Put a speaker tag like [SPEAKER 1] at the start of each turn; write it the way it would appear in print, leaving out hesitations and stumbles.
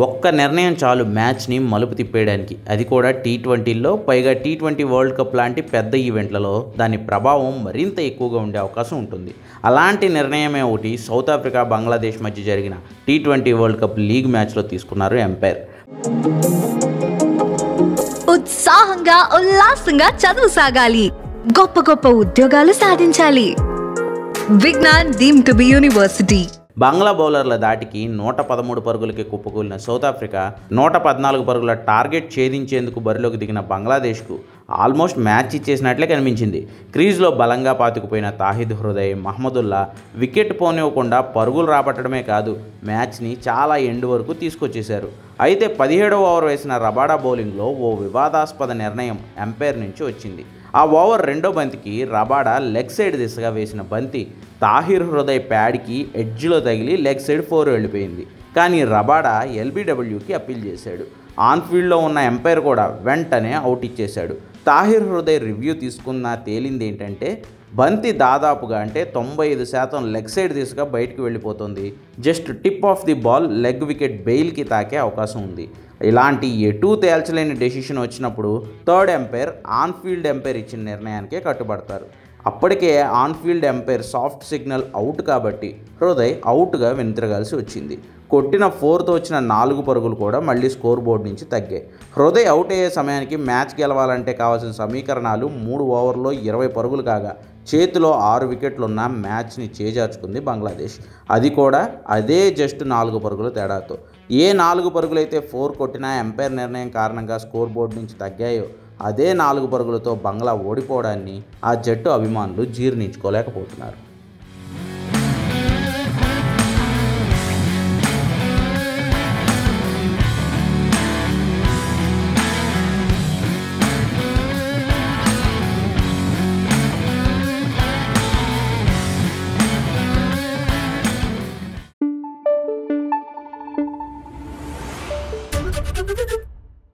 [SPEAKER 1] ఒక్క నిర్ణయం చాలు మ్యాచ్ని మలుపు తిప్పేయడానికి, అది కూడా టీ20ల్లో, పైగా టీ20 వరల్డ్ కప్ లాంటి పెద్ద ఈవెంట్లలో దాని ప్రభావం మరింత ఎక్కువగా ఉండే అవకాశం ఉంటుంది. అలాంటి నిర్ణయమే ఒకటి సౌత్ ఆఫ్రికా బంగ్లాదేశ్ మధ్య జరిగిన టీ20 వరల్డ్ కప్ లీగ్ మ్యాచ్లో తీసుకున్నారు ఎంపైర్.
[SPEAKER 2] ఉత్సాహంగా ఉల్లాసంగా చదువు సాగాలి, గొప్ప గొప్ప ఉద్యోగాలు సాధించాలి. Vignan deemed to be university.
[SPEAKER 1] Bangla బౌలర్ల దాటికి 113 పరుగులకి కుప్పకూలిన సౌత్ ఆఫ్రికా 114 పరుగుల టార్గెట్ ఛేదించేందుకు బరిలోకి దిగిన బంగ్లాదేశ్కు ఆల్మోస్ట్ మ్యాచ్ ఇచ్చేసినట్లే కనిపించింది. క్రీజ్లో బలంగా పాతుకుపోయిన తాహిద్ హృదయ్, మహమ్మదుల్లా వికెట్ పోనివ్వకుండా పరుగులు రాబట్టడమే కాదు, మ్యాచ్ని చాలా ఎండ్ వరకు తీసుకొచ్చేశారు. అయితే 17వ ఓవర్ వేసిన రబాడా బౌలింగ్లో ఓ వివాదాస్పద నిర్ణయం ఎంపైర్ నుంచి వచ్చింది. ఆ ఓవర్ రెండో బంతికి రబాడా లెగ్ సైడ్ దిశగా వేసిన బంతి తాహిర్ హృదయ్ ప్యాడ్కి ఎడ్జ్లో తగిలి లెగ్ సైడ్ 4 వెళ్ళిపోయింది. కానీ రబాడా ఎల్బీడబ్ల్యూకి అప్పీల్ చేశాడు. ఆన్ఫీల్డ్లో ఉన్న ఎంపైర్ కూడా వెంటనే అవుట్ ఇచ్చేశాడు. తాహిర్ హృదయ్ రివ్యూ తీసుకున్న తేలింది ఏంటంటే, బంతి దాదాపుగా అంటే 95% లెగ్ సైడ్ దిశగా బయటకు వెళ్ళిపోతుంది. Just tip of the ball leg wicket బెయిల్కి తాకే అవకాశం ఉంది. ఇలాంటి ఎటూ తేల్చలేని డెసిషన్ వచ్చినప్పుడు థర్డ్ ఎంపైర్ ఆన్ఫీల్డ్ ఎంపైర్ ఇచ్చిన నిర్ణయానికే కట్టుబడతారు. అప్పటికే on field umpire soft signal out కాబట్టి హృదయ్ అవుట్గా వెనుతిరగాల్సి వచ్చింది. కొట్టిన 4తో వచ్చిన 4 పరుగులు కూడా మళ్ళీ స్కోర్ బోర్డు నుంచి తగ్గాయి. హృదయ్ అవుట్ అయ్యే సమయానికి మ్యాచ్ గెలవాలంటే కావాల్సిన సమీకరణాలు 3 ఓవర్లో 20 పరుగులు కాగా చేతిలో 6 వికెట్లున్న మ్యాచ్ని చేజార్చుకుంది బంగ్లాదేశ్. అది కూడా అదే జస్ట్ 4 పరుగుల తేడాతో. ఏ 4 పరుగులైతే 4 కొట్టినా ఎంపైర్ నిర్ణయం కారణంగా స్కోర్ బోర్డు నుంచి తగ్గాయో అదే 4 పరుగులతో బంగ్లా ఓడిపోవడాన్ని ఆ జట్టు అభిమానులు జీర్ణించుకోలేకపోతున్నారు.